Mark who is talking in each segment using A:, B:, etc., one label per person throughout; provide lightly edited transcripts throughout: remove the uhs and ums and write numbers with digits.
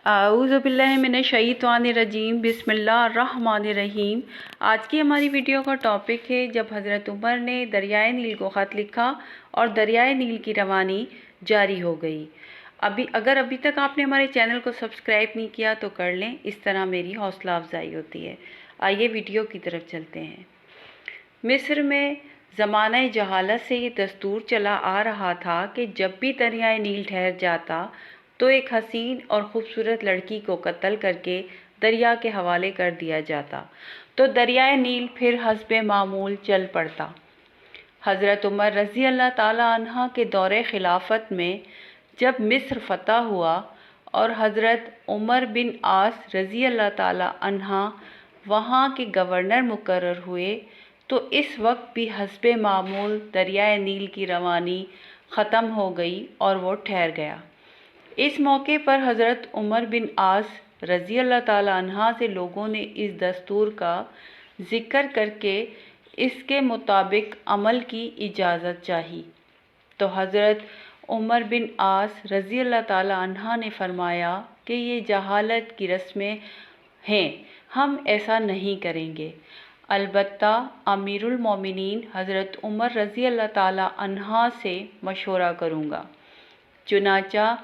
A: اعوذ باللہ من الشیطان الرجیم بسم اللہ الرحمن الرحیم۔ آج کی ہماری ویڈیو کا ٹاپک ہے جب حضرت عمر نے دریائے نیل کو خط لکھا اور دریائے نیل کی روانی جاری ہو گئی۔ اگر ابھی تک آپ نے ہمارے چینل کو سبسکرائب نہیں کیا تو کر لیں، اس طرح میری حوصلہ افزائی ہوتی ہے۔ آئیے ویڈیو کی طرف چلتے ہیں۔ مصر میں زمانہ جہالت سے یہ دستور چلا آ رہا تھا کہ جب بھی دریائے نیل ٹھہر جاتا تو ایک حسین اور خوبصورت لڑکی کو قتل کر کے دریا کے حوالے کر دیا جاتا تو دریائے نیل پھر حسب معمول چل پڑتا۔ حضرت عمر رضی اللہ تعالیٰ عنہ کے دور خلافت میں جب مصر فتح ہوا اور حضرت عمر بن عاص رضی اللہ تعالیٰ عنہ وہاں کے گورنر مقرر ہوئے تو اس وقت بھی حسب معمول دریائے نیل کی روانی ختم ہو گئی اور وہ ٹھہر گیا۔ اس موقع پر حضرت عمر بن عاص رضی اللہ تعالیٰ عنہ سے لوگوں نے اس دستور کا ذکر کر کے اس کے مطابق عمل کی اجازت چاہی تو حضرت عمر بن عاص رضی اللہ تعالیٰ عنہ نے فرمایا کہ یہ جہالت کی رسمیں ہیں، ہم ایسا نہیں کریں گے، البتہ امیر المومنین حضرت عمر رضی اللہ تعالیٰ عنہ سے مشورہ کروں گا۔ چنانچہ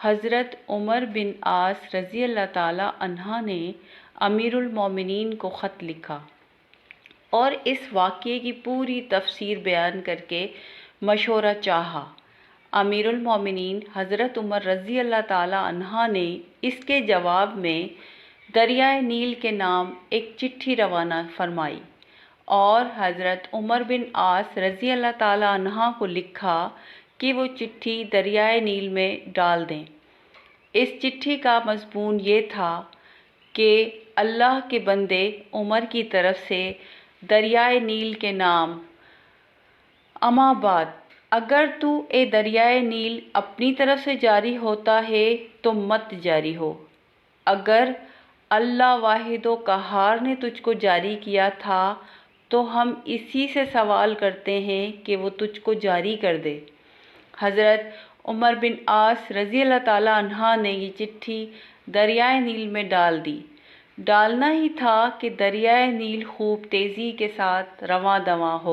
A: حضرت عمر بن عاص رضی اللہ تعالیٰ عنہ نے امیر المومنین کو خط لکھا اور اس واقعے کی پوری تفسیر بیان کر کے مشورہ چاہا۔ امیر المومنین حضرت عمر رضی اللہ تعالیٰ عنہ نے اس کے جواب میں دریائے نیل کے نام ایک چٹھی روانہ فرمائی اور حضرت عمر بن عاص رضی اللہ تعالیٰ عنہ کو لکھا کہ وہ چٹھی دریائے نیل میں ڈال دیں۔ اس چٹھی کا مضمون یہ تھا کہ اللہ کے بندے عمر کی طرف سے دریائے نیل کے نام، اما بعد اگر تو اے دریائے نیل اپنی طرف سے جاری ہوتا ہے تو مت جاری ہو، اگر اللہ واحد و قہار نے تجھ کو جاری کیا تھا تو ہم اسی سے سوال کرتے ہیں کہ وہ تجھ کو جاری کر دے۔ حضرت عمر بن عاص رضی اللہ تعالیٰ عنہ نے یہ چٹھی دریائے نیل میں ڈال دی۔ ڈالنا ہی تھا کہ دریائے نیل خوب تیزی کے ساتھ رواں دواں ہو